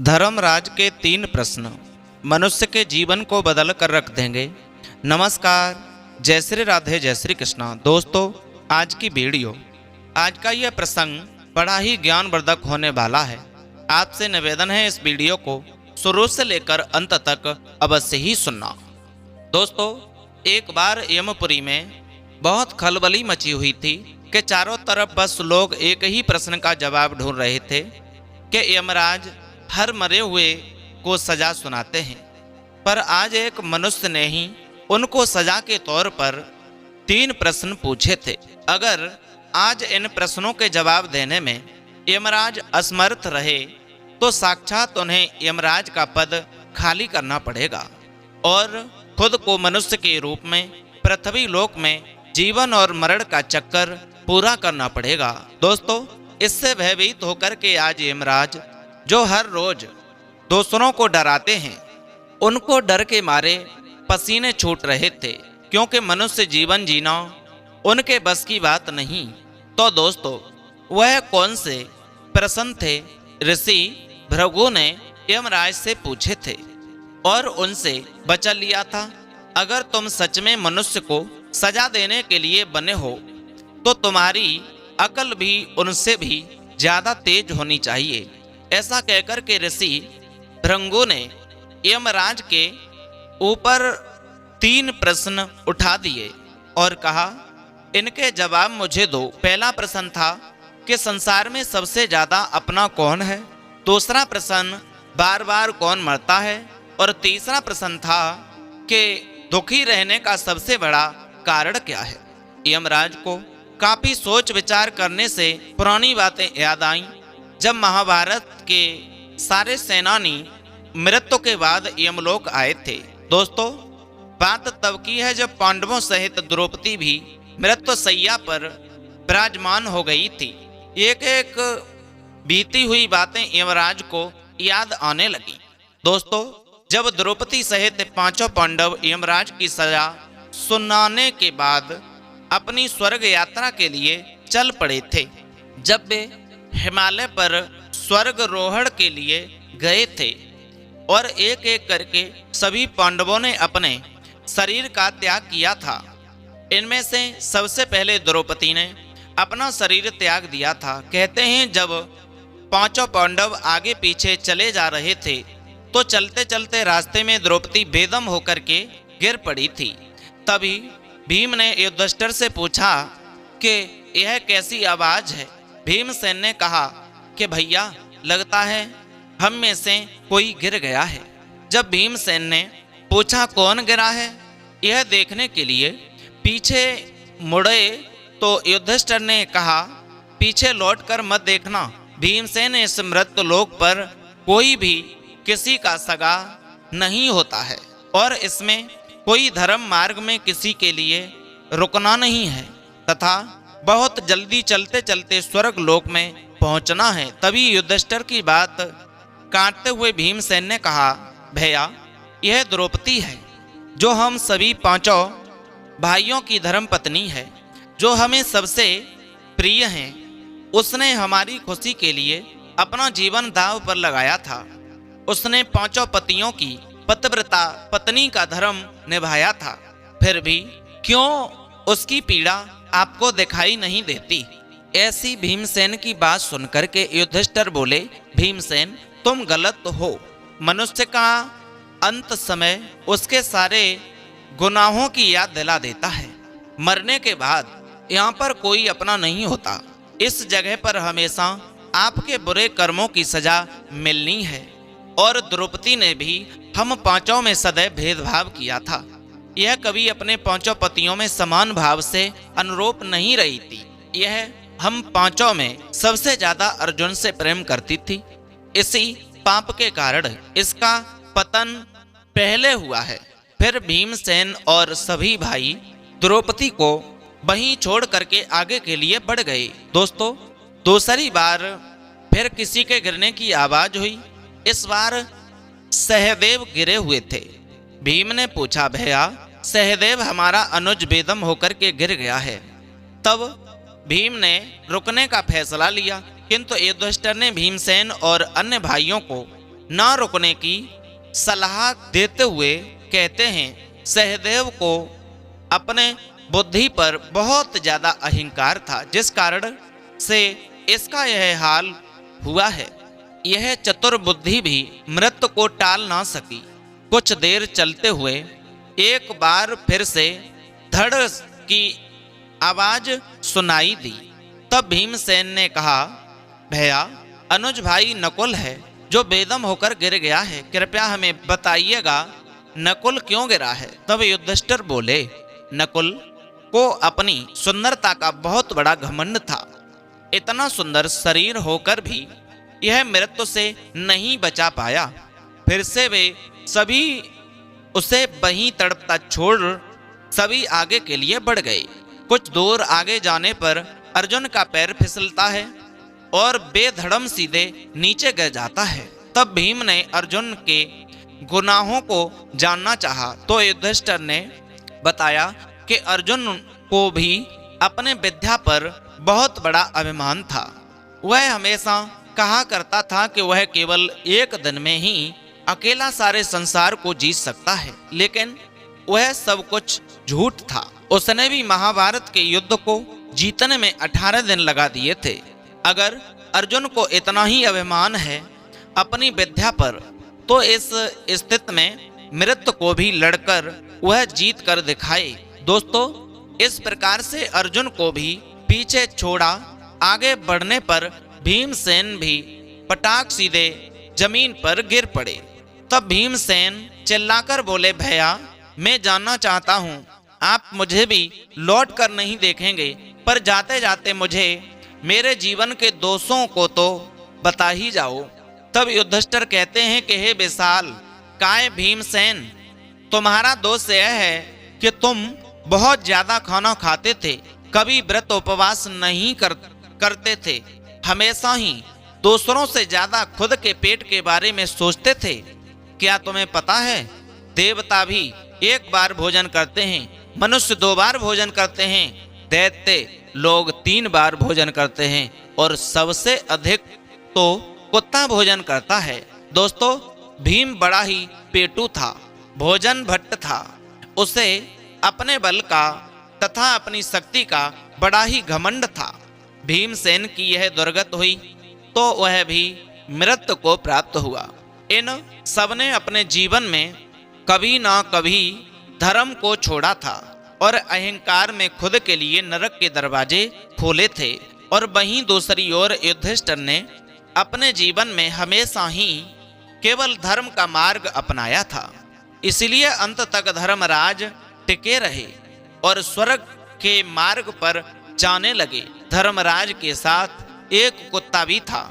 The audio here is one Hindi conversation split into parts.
धर्मराज के 3 प्रश्न मनुष्य के जीवन को बदल कर रख देंगे। नमस्कार, जय श्री राधे, जय श्री कृष्णा। दोस्तों, आज की वीडियो, आज का यह प्रसंग बड़ा ही ज्ञानवर्धक होने वाला है। आपसे निवेदन है इस वीडियो को शुरू से लेकर अंत तक अवश्य ही सुनना। दोस्तों, एक बार यमपुरी में बहुत खलबली मची हुई थी कि चारों तरफ बस लोग एक ही प्रश्न का जवाब ढूंढ रहे थे कि यमराज हर मरे हुए को सजा सुनाते हैं। पर आज एक मनुष्य ने ही उनको सजा के तौर पर 3 प्रश्न पूछे थे। अगर आज इन प्रश्नों के जवाब देने में यमराज असमर्थ रहे तो साक्षात उन्हें यमराज का पद खाली करना पड़ेगा और खुद को मनुष्य के रूप में पृथ्वी लोक में जीवन और मरण का चक्कर पूरा करना पड़ेगा। दोस्तों, इससे भयभीत होकर के आज यमराज, जो हर रोज दूसरों को डराते हैं, उनको डर के मारे पसीने छूट रहे थे, क्योंकि मनुष्य जीवन जीना उनके बस की बात नहीं। तो दोस्तों, वह कौन से प्रश्न थे ऋषि भृगु ने यमराज से पूछे थे और उनसे वचन लिया था? अगर तुम सच में मनुष्य को सजा देने के लिए बने हो तो तुम्हारी अकल भी उनसे भी ज्यादा तेज होनी चाहिए। ऐसा कहकर के ऋषि भृगु ने यमराज के ऊपर 3 प्रश्न उठा दिए और कहा, इनके जवाब मुझे दो। पहला प्रश्न था कि संसार में सबसे ज्यादा अपना कौन है। दूसरा प्रश्न, बार बार कौन मरता है। और तीसरा प्रश्न था कि दुखी रहने का सबसे बड़ा कारण क्या है। यमराज को काफी सोच विचार करने से पुरानी बातें याद आईं, जब महाभारत के सारे सेनानी मृत्यु के बाद यमलोक आए थे। दोस्तों, बात तब की है जब पांडवों सहित द्रौपदी भी मृत्यु शैया पर विराजमान हो गई थी। एक एक बीती हुई बातें यमराज को याद आने लगी। दोस्तों, जब द्रौपदी सहित 5 पांडव यमराज की सजा सुनाने के बाद अपनी स्वर्ग यात्रा के लिए चल पड़े थे, जब वे हिमालय पर स्वर्गारोहण के लिए गए थे और एक एक करके सभी पांडवों ने अपने शरीर का त्याग किया था। इनमें से सबसे पहले द्रौपदी ने अपना शरीर त्याग दिया था। कहते हैं जब 5 पांडव आगे पीछे चले जा रहे थे तो चलते चलते रास्ते में द्रौपदी बेदम होकर के गिर पड़ी थी। तभी भीम ने युधिष्ठिर से पूछा कि यह कैसी आवाज है। भीमसेन ने कहा कि भैया, लगता है हम में से कोई गिर गया है। जब भीमसेन ने पूछा कौन गिरा है, यह देखने के लिए पीछे मुड़े तो युधिष्ठिर ने कहा, पीछे लौटकर मत देखना। भीमसेन, इस मृत्यु लोक पर कोई भी किसी का सगा नहीं होता है और इसमें कोई धर्म मार्ग में किसी के लिए रुकना नहीं है तथा बहुत जल्दी चलते चलते स्वर्ग लोक में पहुंचना है। तभी युधिष्ठिर की बात काटते हुए भीमसेन ने कहा, भैया, यह द्रौपदी है जो हम सभी 5 भाइयों की धर्म पत्नी है, जो हमें सबसे प्रिय है। उसने हमारी खुशी के लिए अपना जीवन दांव पर लगाया था। उसने 5 पतियों की पतिव्रता पत्नी का धर्म निभाया था। फिर भी क्यों उसकी पीड़ा आपको दिखाई नहीं देती? ऐसी भीमसेन की बात सुनकर के युधिष्ठिर बोले, भीमसेन, तुम गलत हो। मनुष्य का अंत समय उसके सारे गुनाहों की याद दिला देता है। मरने के बाद यहाँ पर कोई अपना नहीं होता। इस जगह पर हमेशा आपके बुरे कर्मों की सजा मिलनी है। और द्रौपदी ने भी हम 5 में सदैव भेदभाव किया था। यह कभी अपने 5 पतियों में समान भाव से अनुरूप नहीं रही थी। यह हम 5 में सबसे ज्यादा अर्जुन से प्रेम करती थी। इसी पाप के कारण इसका पतन पहले हुआ है। फिर भीमसेन और सभी भाई द्रौपदी को वहीं छोड़ करके आगे के लिए बढ़ गए। दोस्तों, दूसरी बार फिर किसी के गिरने की आवाज हुई। इस बार सहदेव गिरे हुए थे। भीम ने पूछा, भैया, सहदेव हमारा अनुज बेदम होकर के गिर गया है। तब भीम ने रुकने का फैसला लिया, किंतु युधिष्ठिर ने भीमसेन और अन्य भाइयों को न रुकने की सलाह देते हुए कहते हैं, सहदेव को अपने बुद्धि पर बहुत ज्यादा अहंकार था, जिस कारण से इसका यह हाल हुआ है। यह चतुर बुद्धि भी मृत्यु को टाल ना सकी। कुछ देर चलते हुए एक बार फिर से धड़ की आवाज सुनाई दी। तब भीमसेन ने कहा, भैया अनुज भाई नकुल है जो बेदम होकर गिर गया है, कृपया हमें बताइएगा नकुल क्यों गिरा है। तब युधिष्ठिर बोले, नकुल को अपनी सुंदरता का बहुत बड़ा घमंड था। इतना सुंदर शरीर होकर भी यह मृत्यु से नहीं बचा पाया। फिर से वे सभी उसे वहीं तड़पता छोड़ सभी आगे के लिए बढ़ गए। कुछ दूर आगे जाने पर अर्जुन का पैर फिसलता है और बेधड़म सीधे नीचे गिर जाता है। तब भीम ने अर्जुन के गुनाहों को जानना चाहा तो युधिष्ठिर ने बताया कि अर्जुन को भी अपने विद्या पर बहुत बड़ा अभिमान था। वह हमेशा कहा करता था कि वह केवल एक दिन में ही अकेला सारे संसार को जीत सकता है, लेकिन वह सब कुछ झूठ था। उसने भी महाभारत के युद्ध को जीतने में 18 दिन लगा दिए थे। अगर अर्जुन को इतना ही अभिमान है अपनी विद्या पर, तो इस स्थिति में मृत्यु को भी लड़कर वह जीत कर दिखाए। दोस्तों, इस प्रकार से अर्जुन को भी पीछे छोड़ा। आगे बढ़ने पर भीमसेन भी पटाक सीधे जमीन पर गिर पड़े। तब भीमसेन चिल्लाकर बोले, भैया मैं जानना चाहता हूँ, आप मुझे भी लौट कर नहीं देखेंगे, पर जाते जाते मुझे मेरे जीवन के दोषों को तो बता ही जाओ। तब युधिष्ठिर कहते हैं कि हे विशाल काय भीमसेन, तुम्हारा दोष यह है कि तुम बहुत ज्यादा खाना खाते थे, कभी व्रत उपवास नहीं करते थे, हमेशा ही दूसरों से ज्यादा खुद के पेट के बारे में सोचते थे। क्या तुम्हें पता है, देवता भी एक बार भोजन करते हैं, मनुष्य 2 बार भोजन करते हैं, दैत्य लोग 3 बार भोजन करते हैं और सबसे अधिक तो कुत्ता भोजन करता है। दोस्तों, भीम बड़ा ही पेटू था, भोजन भट्ट था। उसे अपने बल का तथा अपनी शक्ति का बड़ा ही घमंड था। भीमसेन की यह दुर्गति हुई तो वह भी मृत्यु को प्राप्त हुआ। इन सबने अपने जीवन में कभी ना कभी धर्म को छोड़ा था और अहंकार में खुद के लिए नरक के दरवाजे खोले थे। और वहीं दूसरी ओर युधिष्ठिर ने अपने जीवन में हमेशा ही केवल धर्म का मार्ग अपनाया था। इसलिए अंत तक धर्मराज टिके रहे और स्वर्ग के मार्ग पर जाने लगे। धर्मराज के साथ एक कुत्ता भी था।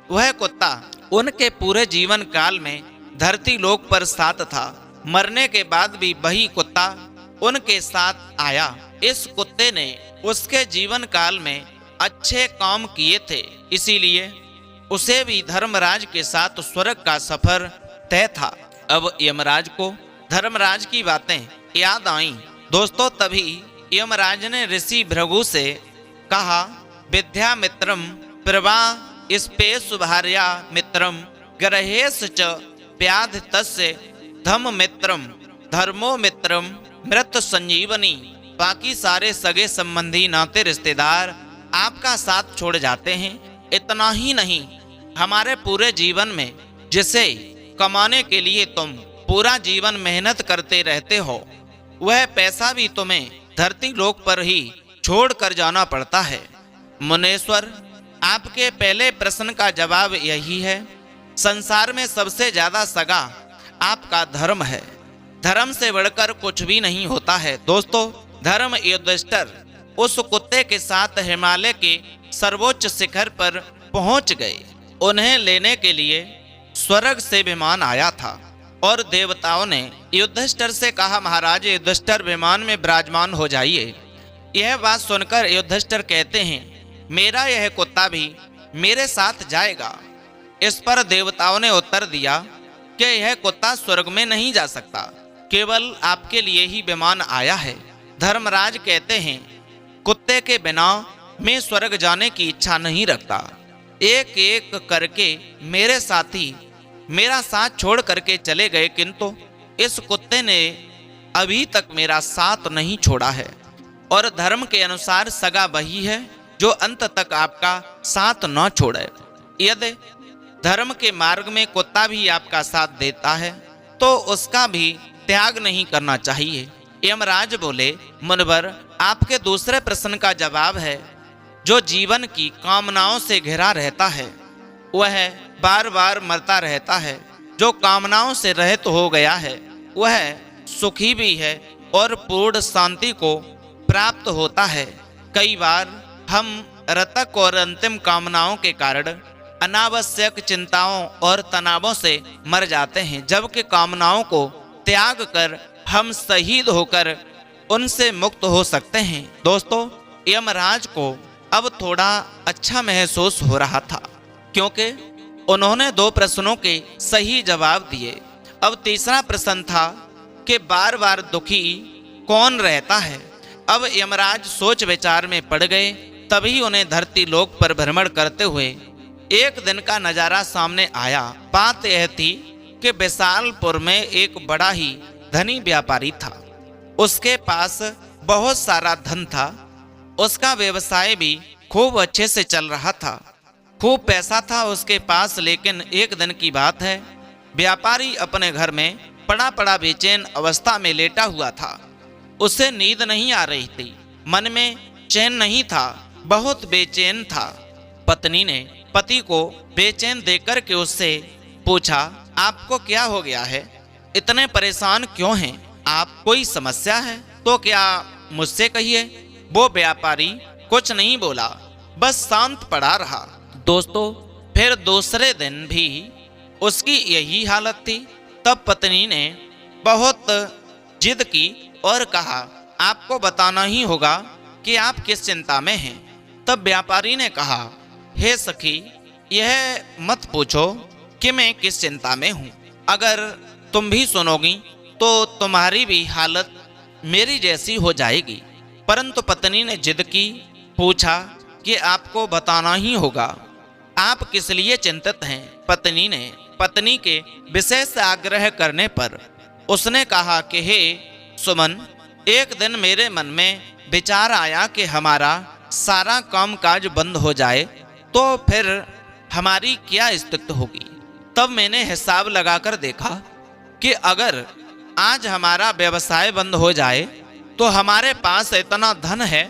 वह कुत्ता उनके पूरे जीवन काल में धरती लोक पर साथ था। मरने के बाद भी वही कुत्ता उनके साथ आया। इस कुत्ते ने उसके जीवन काल में अच्छे काम किए थे, इसीलिए उसे भी धर्मराज के साथ स्वर्ग का सफर तय था। अब यमराज को धर्मराज की बातें याद आईं। दोस्तों, तभी यमराज ने ऋषि भृगु से कहा, विद्या मित्रम प्रभा स्पेस भार्या मित्रम ग्रहेश च प्याध तस्य धम मित्रम धर्मो मित्रम मृत संजीवनी। बाकी सारे सगे संबंधी नाते रिश्तेदार आपका साथ छोड़ जाते हैं। इतना ही नहीं, हमारे पूरे जीवन में जिसे कमाने के लिए तुम पूरा जीवन मेहनत करते रहते हो, वह पैसा भी तुम्हें धरती लोक पर ही छोड़ कर जाना पड़ता है। मुनेश्वर, आपके पहले प्रश्न का जवाब यही है। संसार में सबसे ज्यादा सगा आपका धर्म है। धर्म से बढ़कर कुछ भी नहीं होता है। दोस्तों, धर्म युधिष्ठिर उस कुत्ते के साथ हिमालय के सर्वोच्च शिखर पर पहुंच गए। उन्हें लेने के लिए स्वर्ग से विमान आया था और देवताओं ने युधिष्ठिर से कहा, महाराज युधिष्ठिर विमान में विराजमान हो जाइए। यह बात सुनकर युधिष्ठिर कहते हैं, मेरा यह कुत्ता भी मेरे साथ जाएगा। इस पर देवताओं ने उत्तर दिया कि यह कुत्ता स्वर्ग में नहीं जा सकता, केवल आपके लिए ही विमान आया है। धर्मराज कहते हैं, कुत्ते के बिना मैं स्वर्ग जाने की इच्छा नहीं रखता। एक एक करके मेरे साथी मेरा साथ छोड़ करके चले गए, किंतु इस कुत्ते ने अभी तक मेरा साथ नहीं छोड़ा है। और धर्म के अनुसार सगा वही है जो अंत तक आपका साथ न छोड़े। यदि धर्म के मार्ग में कुत्ता भी आपका साथ देता है तो उसका भी त्याग नहीं करना चाहिए। यमराज बोले, मुनिवर, आपके दूसरे प्रश्न का जवाब है, जो जीवन की कामनाओं से घिरा रहता है वह बार बार मरता रहता है। जो कामनाओं से रहित हो गया है वह सुखी भी है और पूर्ण शांति को प्राप्त होता है। कई बार हम रतक और अंतिम कामनाओं के कारण अनावश्यक चिंताओं और तनावों से मर जाते हैं, जबकि कामनाओं को त्याग कर हम शहीद होकर उनसे मुक्त हो सकते हैं। दोस्तों, यमराज को अब थोड़ा अच्छा महसूस हो रहा था, क्योंकि उन्होंने 2 प्रश्नों के सही जवाब दिए। अब तीसरा प्रश्न था कि बार बार दुखी कौन रहता है। अब यमराज सोच विचार में पड़ गए। तभी उन्हें धरती लोक पर भ्रमण करते हुए एक दिन का नजारा सामने आया। बात यह थी कि विशालपुर में एक बड़ा ही धनी व्यापारी था। उसके पास बहुत सारा धन था। उसका व्यवसाय भी खूब अच्छे से चल रहा था। खूब पैसा था उसके पास। लेकिन एक दिन की बात है, व्यापारी अपने घर में पड़ा पड़ा बेचैन अवस्था में लेटा हुआ था। उसे नींद नहीं आ रही थी, मन में चैन नहीं था, बहुत बेचैन था। पत्नी ने पति को बेचैन देखकर के उससे पूछा, आपको क्या हो गया है? इतने परेशान क्यों हैं आप? कोई समस्या है तो क्या मुझसे कहिए। वो व्यापारी कुछ नहीं बोला, बस शांत पड़ा रहा। दोस्तों, फिर दूसरे दिन भी उसकी यही हालत थी। तब पत्नी ने बहुत जिद की और कहा, आपको बताना ही होगा कि आप किस चिंता में हैं। तब व्यापारी ने कहा, हे सखी, यह मत पूछो कि मैं किस चिंता में हूँ। अगर तुम भी सुनोगी तो तुम्हारी भी हालत मेरी जैसी हो जाएगी। परंतु पत्नी ने जिद की, पूछा कि आपको बताना ही होगा, आप किस लिए चिंतित हैं। पत्नी ने पत्नी के विशेष आग्रह करने पर उसने कहा कि हे सुमन, एक दिन मेरे मन में विचार आया कि हमारा सारा कामकाज बंद हो जाए तो फिर हमारी क्या स्थिति होगी। तब मैंने हिसाब लगाकर देखा कि अगर आज हमारा व्यवसाय बंद हो जाए तो हमारे पास इतना धन है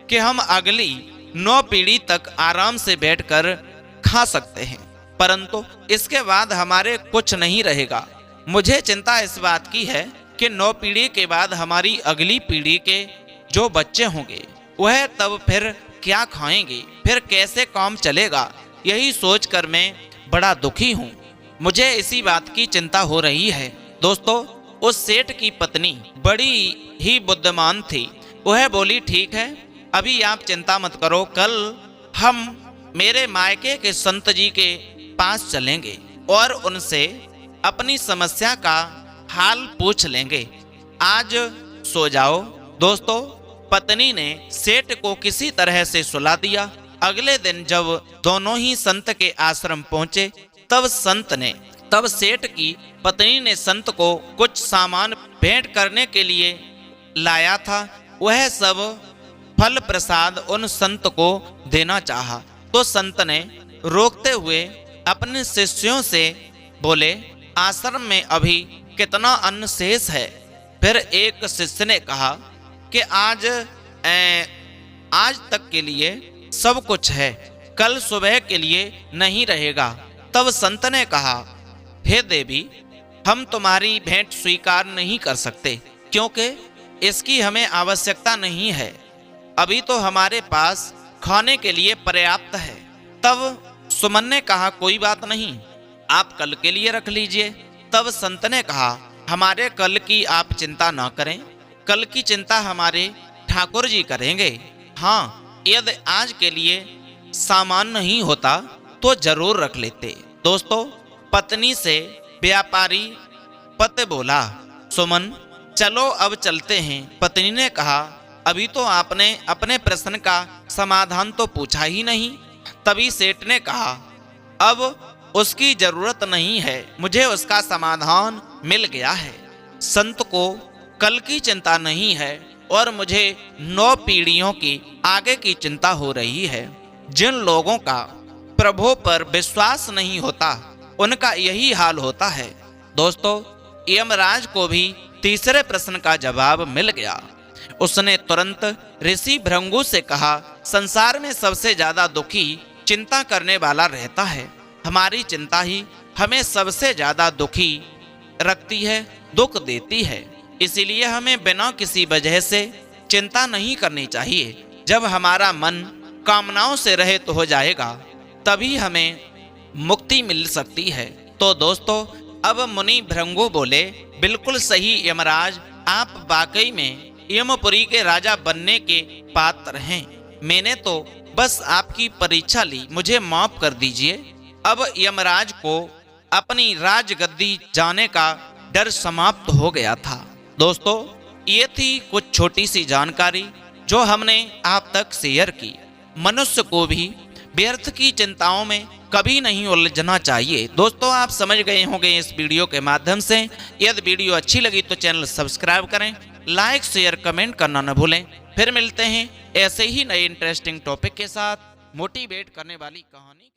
कि हम अगली 9 पीढ़ी तक आराम से बैठकर खा सकते हैं, परंतु इसके बाद हमारे कुछ नहीं रहेगा। मुझे चिंता इस बात की है कि 9 पीढ़ी के बाद हमारी अगली पीढ़ी के जो बच्चे होंगे वह तब फिर क्या खाएंगे, फिर कैसे काम चलेगा। यही सोचकर मैं बड़ा दुखी हूँ। मुझे इसी बात की चिंता हो रही है। दोस्तों, उस सेठ की पत्नी बड़ी ही बुद्धिमान थी। वह बोली, ठीक है, अभी आप चिंता मत करो, कल हम मेरे मायके के संत जी के पास चलेंगे और उनसे अपनी समस्या का हाल पूछ लेंगे। आज सो जाओ। दोस्तों, पत्नी ने सेठ को किसी तरह से सुला दिया। अगले दिन जब दोनों ही संत के आश्रम पहुंचे तब सेठ की पत्नी ने संत को कुछ सामान भेंट करने के लिए लाया था। वह सब फल प्रसाद उन संत को देना चाहा तो संत ने रोकते हुए अपने शिष्यों से बोले, आश्रम में अभी कितना अन्न शेष है। फिर एक शिष्य ने कहा कि आज तक के लिए सब कुछ है, कल सुबह के लिए नहीं रहेगा। तब संत ने कहा, हे देवी, हम तुम्हारी भेंट स्वीकार नहीं कर सकते, क्योंकि इसकी हमें आवश्यकता नहीं है। अभी तो हमारे पास खाने के लिए पर्याप्त है। तब सुमन ने कहा, कोई बात नहीं, आप कल के लिए रख लीजिए। तब संत ने कहा, हमारे कल की आप चिंता न करें, कल की चिंता हमारे ठाकुर जी करेंगे। हाँ, यदि आज के लिए सामान नहीं होता तो जरूर रख लेते। दोस्तों, पत्नी से व्यापारी पति बोला, सुमन, चलो अब चलते हैं। पत्नी ने कहा, अभी तो आपने अपने प्रश्न का समाधान तो पूछा ही नहीं। तभी सेठ ने कहा, अब उसकी जरूरत नहीं है, मुझे उसका समाधान मिल गया है। संत को कल की चिंता नहीं है और मुझे 9 पीढ़ियों की आगे की चिंता हो रही है। जिन लोगों का प्रभु पर विश्वास नहीं होता उनका यही हाल होता है। दोस्तों, यमराज को भी तीसरे प्रश्न का जवाब मिल गया। उसने तुरंत ऋषि भृंगु से कहा, संसार में सबसे ज्यादा दुखी चिंता करने वाला रहता है। हमारी चिंता ही हमें सबसे ज्यादा दुखी रखती है, दुख देती है। इसीलिए हमें बिना किसी वजह से चिंता नहीं करनी चाहिए। जब हमारा मन कामनाओं से रहित हो जाएगा तभी हमें मुक्ति मिल सकती है। तो दोस्तों, अब मुनि भृंगु बोले, बिल्कुल सही यमराज, आप वाकई में यमपुरी के राजा बनने के पात्र हैं। मैंने तो बस आपकी परीक्षा ली, मुझे माफ कर दीजिए। अब यमराज को अपनी राजगद्दी जाने का डर समाप्त हो गया था। दोस्तों, ये थी कुछ छोटी सी जानकारी जो हमने आप तक शेयर की। मनुष्य को भी व्यर्थ की चिंताओं में कभी नहीं उलझना चाहिए। दोस्तों, आप समझ गए होंगे इस वीडियो के माध्यम से। यदि वीडियो अच्छी लगी तो चैनल सब्सक्राइब करें, लाइक शेयर कमेंट करना न भूलें। फिर मिलते हैं ऐसे ही नए इंटरेस्टिंग टॉपिक के साथ, मोटिवेट करने वाली कहानी।